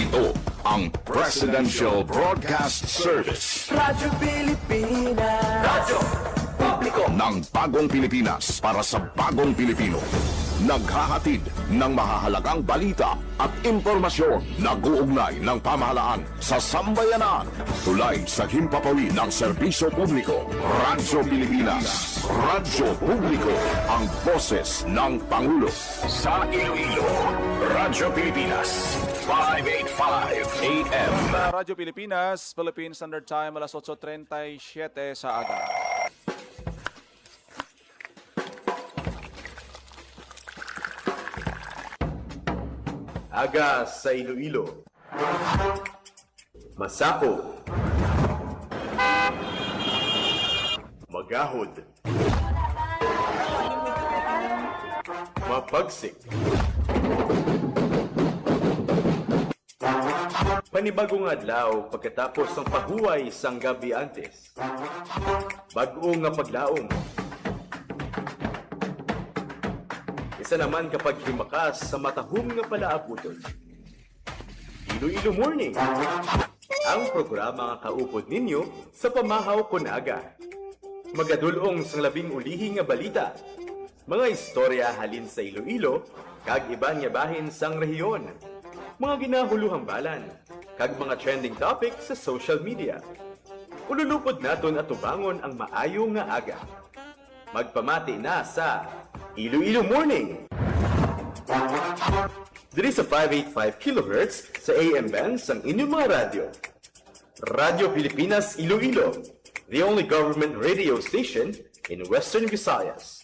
Ito ang Presidential Broadcast Service. Radyo Pilipinas. Radyo Publiko Ng bagong Pilipinas para sa bagong Pilipino. Naghahatid ng mahahalagang balita at impormasyon na guugnay ng pamahalaan sa sambayanan. Tulay sa himpapawid ng serbisyo publiko. Radyo Pilipinas. Radyo Publiko. Ang boses ng Pangulo. Sa Iloilo, Radyo Pilipinas. 585 AM. Radyo Pilipinas, Philippine Standard Time, alas 8:37 sa aga. Aga sa Iloilo. Masako. Magahod. Mapagsik. Panibagong adlaw pagkatapos ng pahuway sang gabi antes. Bag-o nga paglaom. Isa naman kapag himakas sa matahom nga palaabuton. Iloilo Morning, ang programa nga kaupod ninyo sa pamahaw kon aga. Magadulong sang labing ulihi nga balita. Mga istorya halin sa Iloilo, kag iban nga bahin sang rehiyon. Mga ginahuluhang balan, kag mga trending topic sa social media. Ululupod naton at tubangon ang maayo nga aga. Magpamati na sa Iloilo Morning. Diri sa 585 kHz sa AM bands ang inyong mga radyo. Radyo Pilipinas Iloilo, the only government radio station in Western Visayas.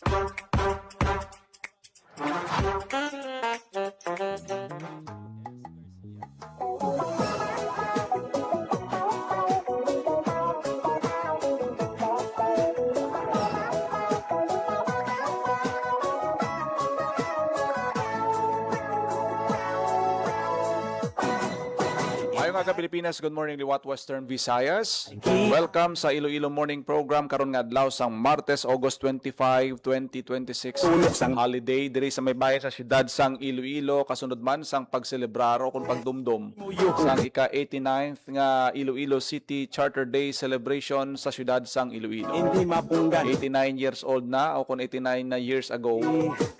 Ngayong aga Pilipinas, good morning liwat Western Visayas. Welcome sa Iloilo Morning Program karon nga adlaw sang Martes, August 25, 2026. Holiday diri sa may bayan sa siyudad sang Iloilo, kasunod man sang pagselebraro kung pagdumdum sang ika-89th nga Iloilo City Charter Day celebration sa siyudad sang Iloilo. Hindi mapunggan. 89 years old na o kung 89 na years ago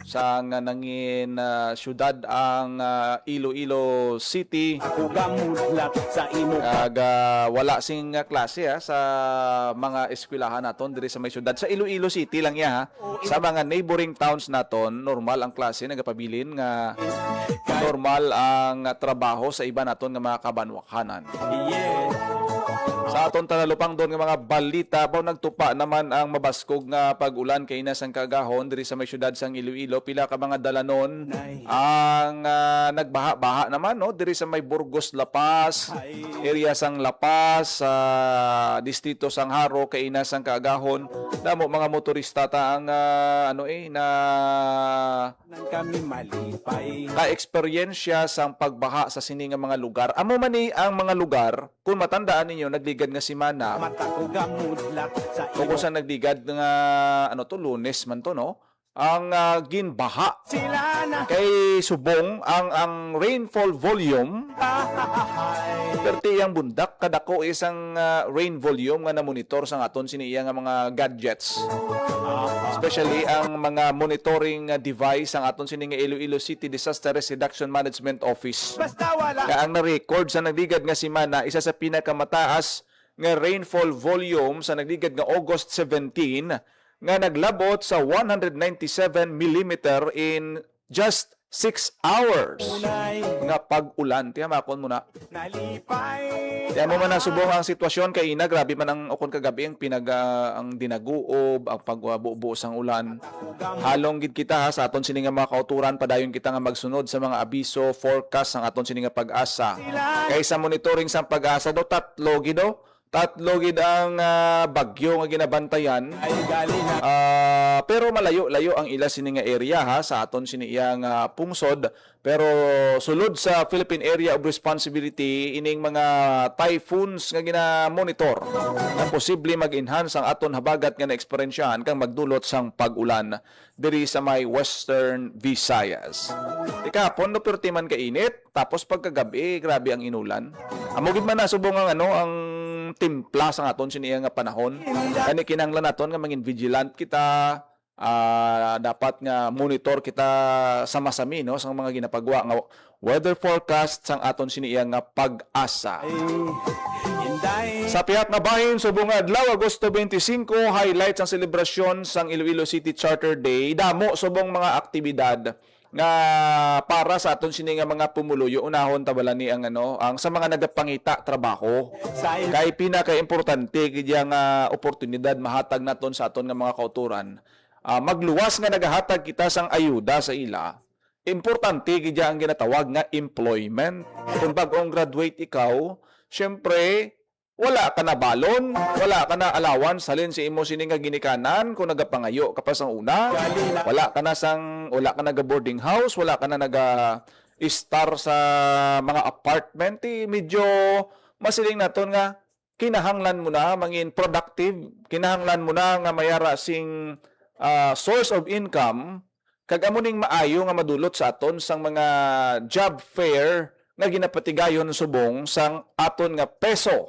sang nangin siyudad ang Iloilo City. Ugamudlak sa imo. Kag wala sing klase sa mga eskwelahan naton diri sa may syudad sa Iloilo City lang ya. Sa mga neighboring towns naton normal ang klase nagapabilin nga normal ang trabaho sa iba naton nga mga kabanwakhanan. Yes. Sa aton tanalupang doon nga mga balita pa nagtupa naman ang mabaskog nga pag-ulan kay inas ang kagahon diri sa may syudad sang Iloilo. Pila ka mga dalanon ang nagbaha-baha naman no diri sa may Burgos La Paz, area sang La Paz, sa distrito sang Haro kay inas ang kagahon. Damo mga motorista ta ang na Nang kami malipay. ka-eksperyensya sang pagbaha sa sini nga mga lugar. Amo man ni ang mga lugar kung matandaan ninyo nagligad nga si Mana. Mata ko gamudlak sa O imo. kung saan nagdigad nga, Lunes man to, no? Ang ginbaha Sila na kay subong ang rainfall volume perti ang bundak kadako isang rain volume nga na-monitor sa aton siniya nga mga gadgets. Especially ang mga monitoring device ang aton sini nga Iloilo City Disaster Risk Reduction Management Office. basta wala. Kaya ang na-record sa nagdigad nga si Mana, isa sa pinakamataas nga rainfall volume sa nagdigad nga August 17 nga naglabot sa 197 millimeter in just 6 hours Unay nga pag-ulan. Tiya makon mo na. nalipay. Tiya mo man ang subong ang sitwasyon kay ina grabe man ang ukon kagabi ang ang dinaguob, ang pagbubuo sang ulan. Halong gid kita sa aton sini nga mga kauturan padayon kita nga magsunod sa mga abiso, forecast sang aton sini nga pag-asa. Kay sa monitoring sang pag-asa do tatlo tatlo gid ang bagyo nga ginabantayan. Ay gali na Pero malayo-layo ang ila sini nga area ha sa aton sini iyang pungsod, pero sulod sa Philippine Area of Responsibility ining mga typhoons nga gina-monitor na posible mag-enhance ang aton habagat nga naeksperyensyahan kang magdulot sang pag-ulan diri sa may Western Visayas. Ikapon no perti man kainit, tapos pagkagabi grabe ang inulan. Amo gid man nasubong ang ang timpla sa aton siniya nga panahon. Kani kinahanglan naton nga mangin vigilant kita, dapat nga monitor kita sama-sami no sa mga ginapagwa nga weather forecast sang aton siniya nga pag-asa. inday Sa pihat nga bahin subong adlaw Agosto 25, highlights ang selebrasyon sang Iloilo City Charter Day. Damo subong mga aktibidad nga para sa aton sini nga mga pumuluyo. Unahon tabala ni ang ang sa mga nagapangita trabaho. sa Kay pinaka-importante gid nga oportunidad mahatag naton sa aton nga mga kauturan. Magluwas nga nagahatag kita sang ayuda sa ila. Importante gid ang ginatawag nga employment. Kung bag-ong graduate ikaw, syempre wala ka na balon, wala ka na allowance halin sa imo sini nga ginikanan kung nagapangayo ka pa sang una. Wala ka na ga boarding house, wala ka na star sa mga apartment. Medyo masiling naton nga kinahanglan mo na mangin productive, kinahanglan mo na nga mayara sing source of income kag amo ning maayo nga madulot sa aton sang mga job fair nga ginapatigayon subong sang aton nga peso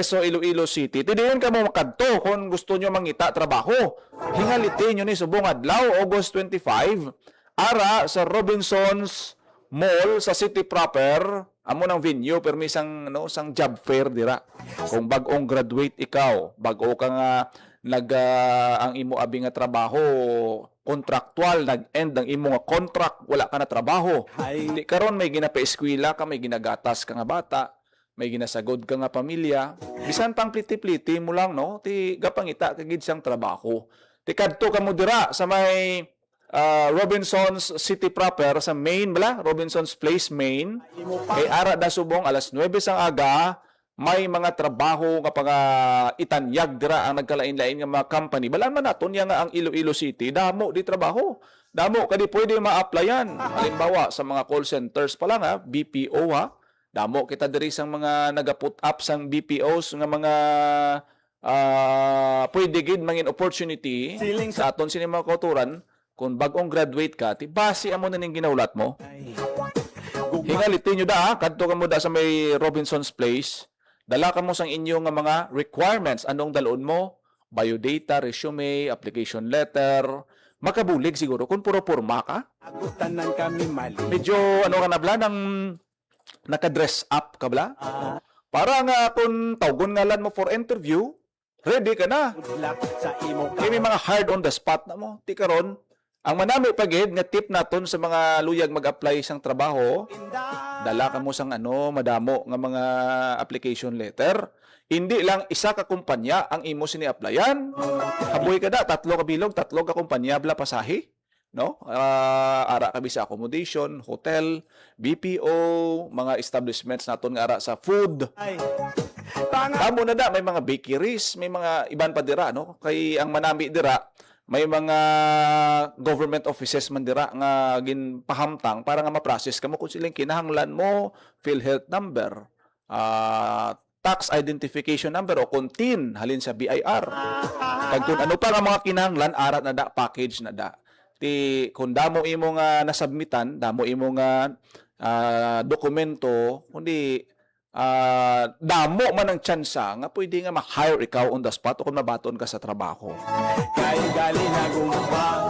Iloilo City. Tidiyon ka mo makadto kung gusto nyo mangita trabaho. Hingalitin nyo ni subong adlaw August 25 ara sa Robinsons Mall sa city proper. Amo ng venue permi sang sang job fair dira. Kung bag-ong graduate ikaw, bag-o ka nga ang imo abi nga trabaho kontraktual, nag-end ang imo nga contract, wala ka na trabaho. Di karon may ginapaeskwela ka, may ginagatas ka nga bata, may ginasagod ka nga pamilya, bisan pang pliti-pliti mo lang no, ti gapangita kagid sang trabaho. Ti kadto ka mo dira sa may Robinsons City proper sa Main Robinsons Place Main. Kay ara da subong alas 9 sang aga, may mga trabaho nga mga itanyag dira ang nagkalain-lain nga mga company. Balaan man naton nga ang Iloilo City, damo di trabaho. Damo kadi pwede ma-applyan. Halimbawa sa mga call centers pa lang BPO Damo kita diri sang mga naga-put up sang BPOs nga mga pwede gid mangin opportunity sa aton sini mga kauturan. Kung bag-ong graduate ka, ti base amo na ning ginaulat mo. Hingalitin nyo kadto ka mo sa may Robinson's Place. Dala ka mo sang inyo nga mga requirements. Anong dalon mo? Biodata, resume, application letter. Makabulig siguro kung puro porma ka. agutan ng kami mali Medyo ka na bla nang naka-dress up ka bla? Para nga kung tawgon ngalan mo for interview, ready ka na. mudlak sa imo Kaya may mga hard on the spot na mo. Ti karon, ang manami pagid nga tip naton sa mga luyag mag-apply sang trabaho, dala ka mo sang madamo nga mga application letter. Hindi lang isa ka kumpanya ang imo sini-applyan. Haboy ka tatlo ka bilog, tatlo ka kumpanya bla pasahi, no? Ara ka sa accommodation, hotel, BPO, mga establishments naton nga ara sa food. ay tanga Tamo na may mga bakeries, may mga iban pa dira no. Kay ang manami dira may mga government offices man dira nga ginpahamtang para nga ma-process kamo kung siling kinahanglan mo PhilHealth number, tax identification number o kung TIN halin sa BIR. Kag kung ano pa nga mga kinahanglan ara na package na ti kung damo imo nga nasubmitan, damo imo nga dokumento, kundi damo man ang tsansa nga pwede nga ma-hire ikaw on the spot o kung mabaton ka sa trabaho. kay gali na gumbang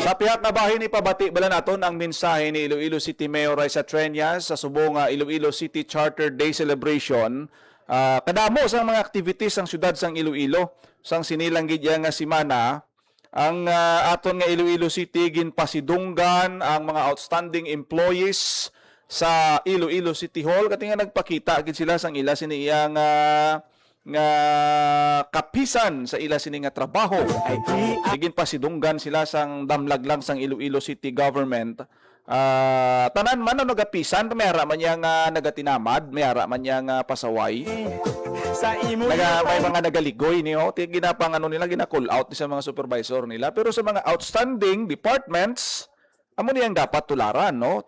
Sa pihat na bahin, ipabati bala naton ang mensahe ni Iloilo City Mayor Raisa Treñas sa subong Iloilo City Charter Day Celebration. Kadamo sa mga activities ng syudad sang Iloilo sang sinilang gidya nga simana. Ang aton nga Iloilo City ginpasidunggan ang mga outstanding employees sa Iloilo City Hall kati nga nagpakita gid sila sang ila sini iyang nga kapisan sa ila sini nga trabaho. Igin pasidunggan sila sang damlag lang sang Iloilo City government tanan man ano gapisan, may ara man niya nga nagatinamad, may ara man niya nga pasaway. Sa imo May mga nagaligoy niyo, ginapang ano nila, gina-call out sa mga supervisor nila. Pero sa mga outstanding departments, amo niyang dapat tularan, no?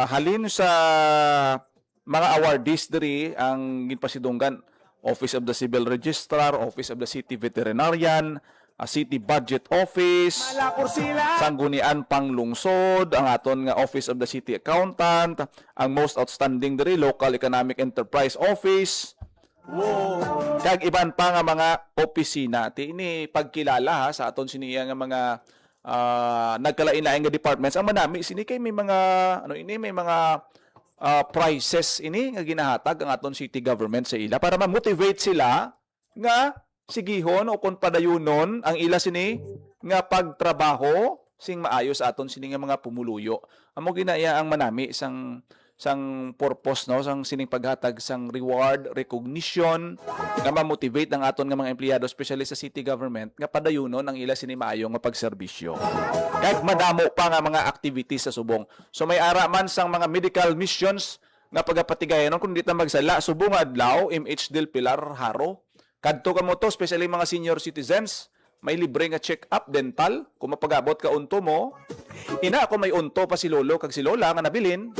Halin sa mga awardees diri ang ginpasidunggan, Office of the Civil Registrar, Office of the City Veterinarian, City Budget Office, malapor sila. Sanggunian Panglungsod, ang aton nga Office of the City Accountant, ang most outstanding diri Local Economic Enterprise Office, kag iban pa nga mga opisina. Ini pagkilala ha, sa aton siniya nga mga nagkalain-lain nga departments. Ang manami sini kay may mga may mga prizes ini nga ginahatag ang aton city government sa ila para ma-motivate sila nga sigihon o kung padayunon ang ila sini nga pagtrabaho sing maayos aton sini nga mga pumuluyo. Amo ginaya ang manami sang purpose, no, sang sining paghatag sang reward, recognition nga ma-motivate ang aton nga mga empleyado especially sa city government nga padayunon ang ila sini maayo nga pagserbisyo. Kahit madamo pa nga mga activities sa subong. So may ara man sang mga medical missions nga pagapatigayon kun di ta magsala subong adlaw MH Del Pilar Haro. Kadto ka mo to, especially mga senior citizens, may libre nga check-up dental. Kung mapagabot ka unto mo, ina ako may unto pa si lolo kag si lola nga nabilin.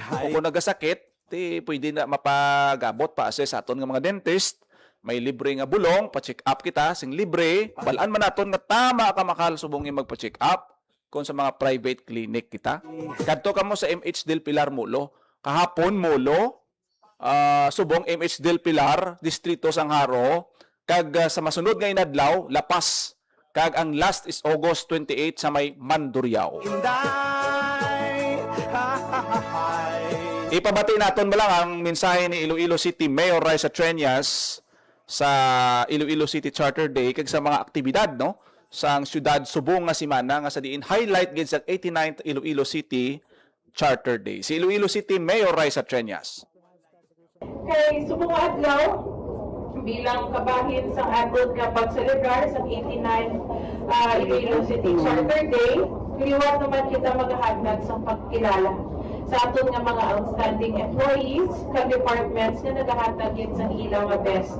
O kung nagasakit, pwede na mapagabot pa assess aton nga mga dentist. May libre nga bulong, pa-check up kita, sing libre. Balaan man naton nga tama ka makal subong yung magpa-check up kung sa mga private clinic kita. Kadto ka mo sa MH Del Pilar Molo. Kahapon Molo, subong MH Del Pilar, Distrito Sangharo, kag sa masunod nga inadlaw, Lapas, kag ang last is August 28 sa may Mandurriao. Inday, Ipabati naton mo lang ang mensahe ni Iloilo City Mayor Raisa Treñas sa Iloilo City Charter Day kag sa mga aktibidad, no, sang syudad subong nga semana nga sa diin highlight gid sa 89th Iloilo City Charter Day. Si Iloilo City Mayor Raisa Treñas. Kay subong adlaw bilang kabahin sa aton nga pagselebrar sa 89th Iloilo City Charter Day, liwat naman kita maghahatag sa pagkilala sa aton nga mga outstanding employees kag departments nga nagahatag gid sa ilang nga best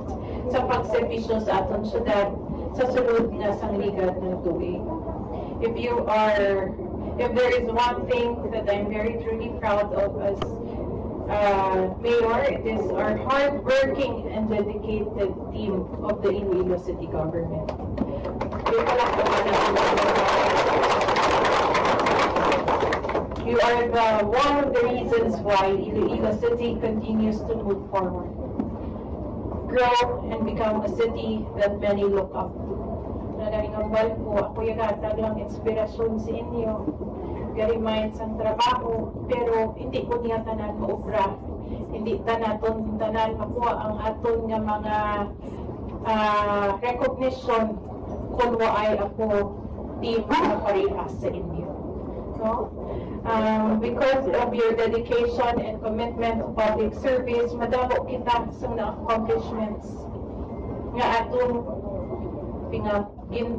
sa pagserbisyo sa aton syudad sa sulod nga sangligad ng tuig. If there is one thing that I'm very truly proud of as Mayor, it is our hard-working and dedicated team of the Iloilo City Government. You are one of the reasons why Iloilo City continues to move forward, grow, and become a city that many look up to. Nagaringambal po, ako yagatag lang inspirasyon sa inyo. Garimayan sang trabaho, pero hindi ko niya tanan maubra. Hindi tanan makuha ang aton nga mga recognition kung waay ako team na parehas sa inyo. No? Because of your dedication and commitment to public service, madamo kita sa mga accomplishments nga aton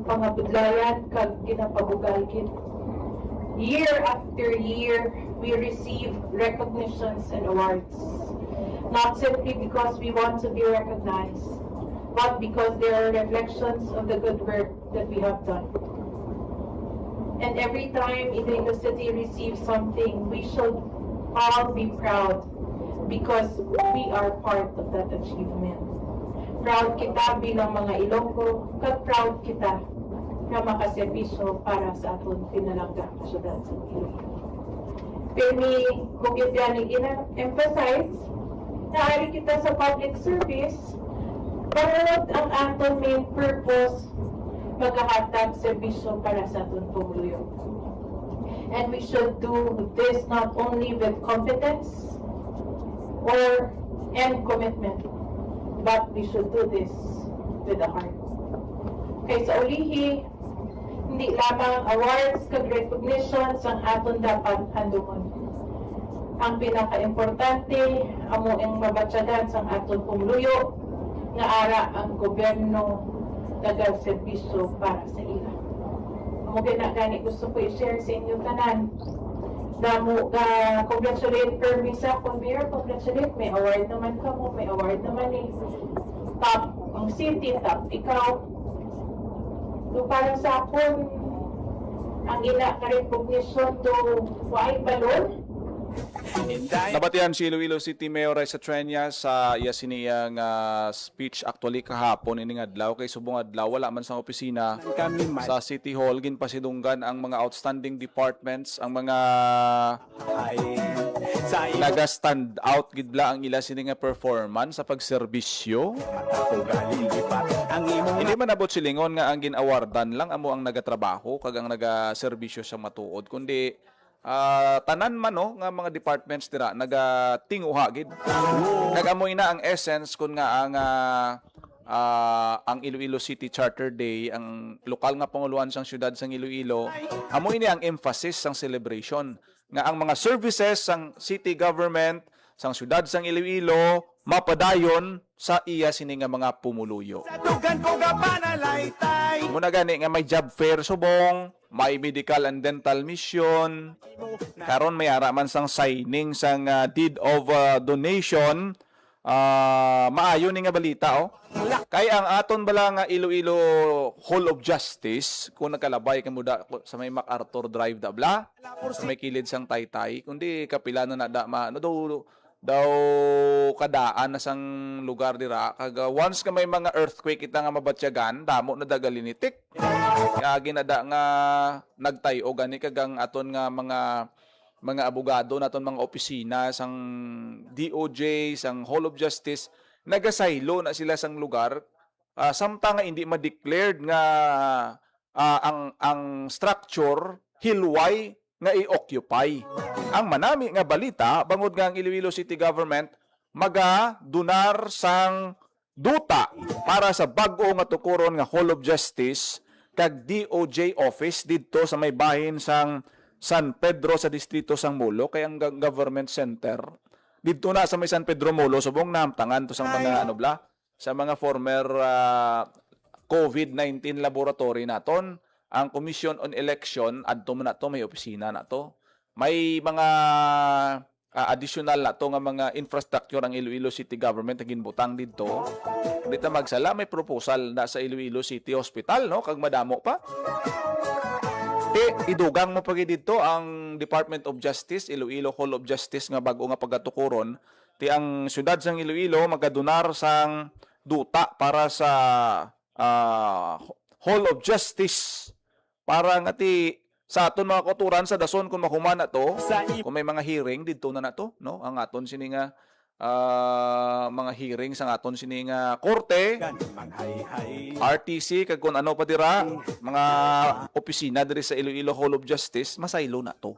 pangabudlayan kag ginapabugalgin. Year after year, we receive recognitions and awards. Not simply because we want to be recognized, but because they are reflections of the good work that we have done. And every time Iloilo City receives something, we should all be proud because we are part of that achievement. Proud kita bilang mga Ilonggo, kag proud kita na makaservisyo para sa aton pinalangga na syudad sa Iloilo. Pero kung yan emphasize, naari kita sa public service, bawat ang aton main purpose, maghahatag serbisyo para sa aton pumuluyo. And we should do this not only with competence and commitment, but we should do this with the heart. Kay sa ulihi, hindi lamang awards kag recognitions ang aton dapat handumon. Ang pinaka-importante amo ang mabatyagan sa aton pumuluyo nga ara ang gobyerno nagagserbisyo para sa ila. Mugay na gani gusto ko i-share sa inyo tanan. Damo congratulate Permisa kung Mayor, congratulate, may award naman ka mo, may award naman eh. Top ang city, top ikaw. So parang sa akon, ang ina ka recognition to why balon. Nabatihan si Iloilo City Mayor Raisa Trenya sa iya siniyang speech actually kahapon ining adlaw kay subong adlaw wala man sa opisina Kami man sa City Hall ginpasidunggan ang mga outstanding departments, ang mga ay sa imo naga-stand out gidla ang ila sini nga performance sa pagserbisyo. ako galing lipat. Ang imong Hindi man abot silingon nga ang ginawardan lang amo ang nagatrabaho kag ang nagaserbisyo sa matuod kundi tanan man no nga mga departments dira nagatinguha gid. Nagamoy na ang essence kun nga ang Iloilo City Charter Day, ang lokal nga panguluan sang syudad sang Iloilo, amoy ni ang emphasis sang celebration nga ang mga services sang city government sang syudad sang Iloilo mapadayon sa iya sini nga mga pumuluyo. tugan ko ga panalaytay. Muna gani nga may job fair subong, may medical and dental mission. Karon may ara man sang signing sang deed of donation. Maayo ni nga balita oh. Kay ang aton bala nga Iloilo Hall of Justice kung nakalabay kamo da sa may MacArthur Drive da bla, sa may kilid sang Taytay, kundi kapila na da ano daw kadaan na sang lugar dira kag once ka may mga earthquake kita nga mabatyagan damo na dagalinitik kaya ginada nga nagtayo gani kag ang aton nga mga abogado naton mga opisina sang DOJ sang Hall of Justice nagasaylo na sila sang lugar samtang nga hindi ma-declared nga ang structure hilway nga i-occupy. Ang manami nga balita, bangod nga ang Iloilo City Government, maga-dunar sang duta para sa bag-o nga tukuron nga Hall of Justice kag DOJ office didto sa may bahin sang San Pedro sa distrito sang Molo kay ang government center didto na sa may San Pedro Molo subong namtangan to sang mga ano bla sa mga former COVID-19 laboratory naton. Ang Commission on Election adto man nato may opisina nato. May mga additional nato nga mga infrastructure ang Iloilo City Government nga ginbutang didto. Dito magsala may proposal na sa Iloilo City Hospital no kag madamo pa. Idugang mo pagi didto ang Department of Justice, Iloilo Hall of Justice nga bag-o nga pagatukuron. Ti ang syudad sang Iloilo magadonar sang duta para sa Hall of Justice para nga ti sa aton mga koturan sa dason kung mahuman na to, kung may mga hearing dito na to, no? Ang aton sini nga mga hearing sa aton sini nga korte, RTC kag kun ano pa dira, mga opisina diri sa Iloilo Hall of Justice, masaylo na to.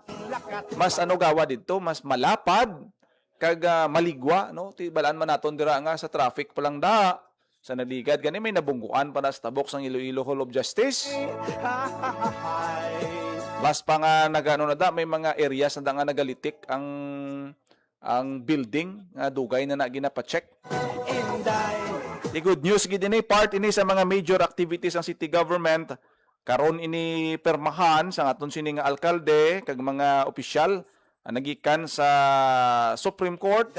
Mas ano gawa dito, mas malapad kag maligwa, no? Ti balaan man naton dira nga sa traffic pa lang da. Sa naligad gani may nabungguan para sa tabok sang Iloilo Hall of Justice. Mas pa nga nagano na da may mga areas na da nga nagalitik ang building nga dugay na ginapacheck. The good news gid ini part ini sa mga major activities ng city government karon ini permahan sa aton sini nga alkalde kag mga opisyal nagikan sa Supreme Court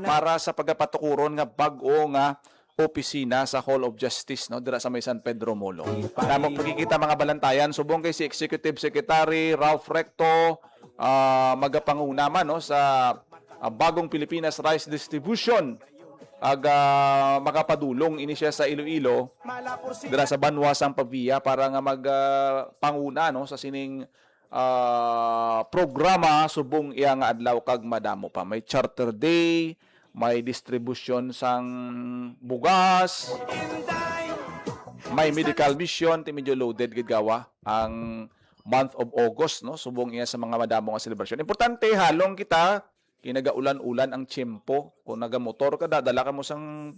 para sa pagapatukuron nga bag-o nga opisina sa Hall of Justice no dira sa may San Pedro Molo. Namong pagkikita mga balantayan subong kay si Executive Secretary Ralph Recto magapanguna man no sa bagong Pilipinas Rice Distribution makapadulong ini siya sa Iloilo dira sa Banwasang Pavia para nga magpanguna no sa sining programa subong iya nga adlaw kag madamo pa. May charter day, may distribution sang bugas, may medical mission, ti medyo loaded gid gawa ang month of August no subong iya sa mga madamo nga celebration. Importante halong kita kinagaulan-ulan ang tiyempo. Kung nagamotor ka dadala ka mo sang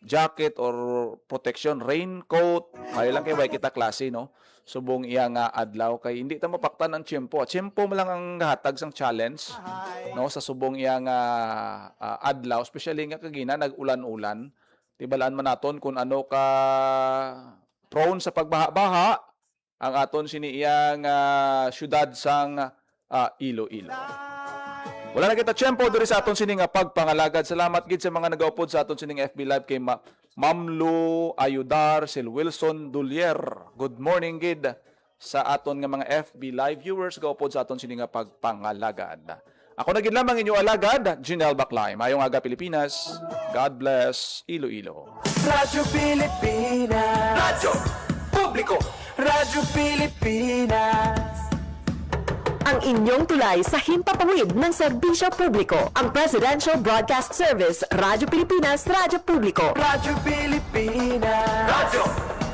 jacket or protection raincoat, ay lang kay way kita klase no. Subong iya nga adlaw kay hindi ta mapaktan ang tiyempo. Tiyempo mo lang ang hatag sang challenge no sa subong iya nga adlaw, especially nga kagina nag-ulan-ulan. Tibalaan man naton kung ano ka prone sa pagbaha-baha ang aton siniyang syudad sang Iloilo. Wala na kita tiyempo diri sa aton sining pagpangalagad. Salamat gid sa mga nagaupod sa aton sining FB Live kay Mamlo Ayudar, Sil Wilson Dulier. Good morning gid sa aton nga mga FB Live viewers gaupod sa aton sining pagpangalagad. Ako na gid lamang inyo alagad, Jinel Baclay. Mayong aga Pilipinas. God bless Iloilo. Radyo Pilipinas. Radyo Publiko. Radyo Pilipinas. Ang inyong tulay sa himpapawid ng serbisyo publiko. Ang Presidential Broadcast Service, Radyo Pilipinas, Radyo Publiko. Radyo Pilipinas. Radyo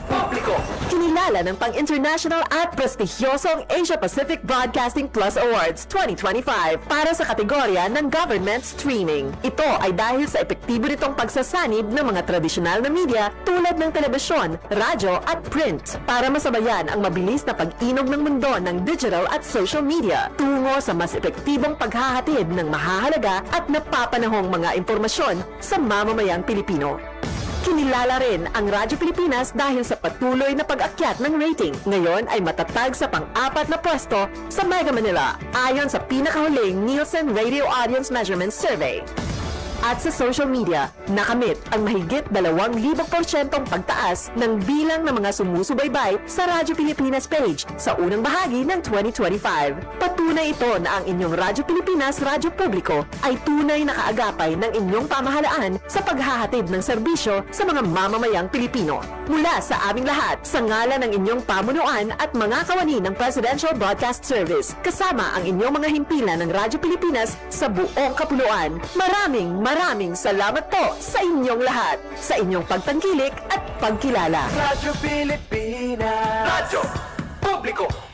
Publiko. Kinilala ng pang-international at prestigyosong Asia Pacific Broadcasting Plus Awards 2025 para sa kategorya ng Government Streaming. Ito ay dahil sa epektibo nitong pagsasanib ng mga tradisyonal na media tulad ng telebisyon, radyo at print para masabayan ang mabilis na pag-inog ng mundo ng digital at social media tungo sa mas epektibong paghahatid ng mahahalaga at napapanahong mga impormasyon sa mamamayang Pilipino. Kinilala rin ang Radyo Pilipinas dahil sa patuloy na pag-akyat ng rating. Ngayon ay matatag sa pang-4 na pwesto sa Mega Manila ayon sa pinakahuling Nielsen Radio Audience Measurement Survey. At sa social media, nakamit ang mahigit 2,000% pagtaas ng bilang ng mga sumusubaybay sa Radyo Pilipinas page sa unang bahagi ng 2025. Patunay ito na ang inyong Radyo Pilipinas Radyo Publiko ay tunay na kaagapay ng inyong pamahalaan sa paghahatid ng serbisyo sa mga mamamayang Pilipino. Mula sa aming lahat, sa ngalan ng inyong pamunuan at mga kawani ng Presidential Broadcast Service, kasama ang inyong mga himpilan ng Radyo Pilipinas sa buong kapuluan. Maraming salamat po sa inyong lahat, sa inyong pagtangkilik at pagkilala. Radyo Pilipinas. Radyo Publiko.